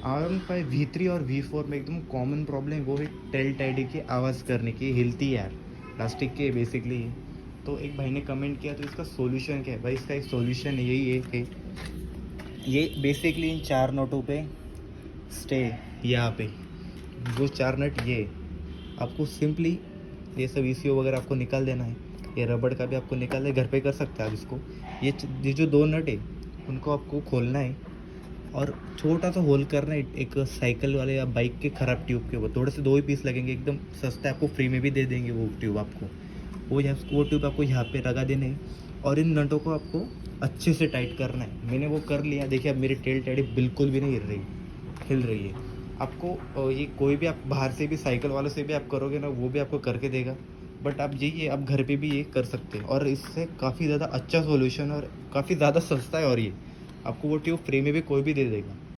R15 V3 और V4 में एकदम कॉमन प्रॉब्लम वो है टेल टाइडी की आवाज़ करने की, हिलती है यार, प्लास्टिक के बेसिकली। तो एक भाई ने कमेंट किया, तो इसका सॉल्यूशन क्या है भाई? इसका एक सॉल्यूशन यही है कि ये बेसिकली इन 4 नटों पे स्टे, यहाँ पे वो 4 नट ये आपको सिंपली ये सब ईसीओ वगैरह आपको निकाल देना है। ये रबड़ का भी आपको निकाल दे, घर पे कर सकते हैं आप इसको। ये जो 2 नट है उनको आपको खोलना है और छोटा सा होल करना है एक साइकिल वाले या बाइक के ख़राब ट्यूब के ऊपर। थोड़े से 2 ही पीस लगेंगे, एकदम सस्ता है, आपको फ्री में भी दे देंगे वो ट्यूब आपको। वो ट्यूब आपको यहाँ पे लगा देने हैं और इन नटों को आपको अच्छे से टाइट करना है। मैंने वो कर लिया, देखिए अब मेरी टेल टैडी बिल्कुल भी नहीं हिल रही है। आपको ये कोई भी आप बाहर से भी साइकिल वालों से भी आप करोगे ना, वो भी आपको करके देगा। बट आप ये आप घर पे भी ये कर सकते हैं और इससे काफ़ी ज़्यादा अच्छा सॉल्यूशन और काफ़ी ज़्यादा सस्ता है। और ये आपको वो ट्यूब फ्री में भी कोई भी दे देगा।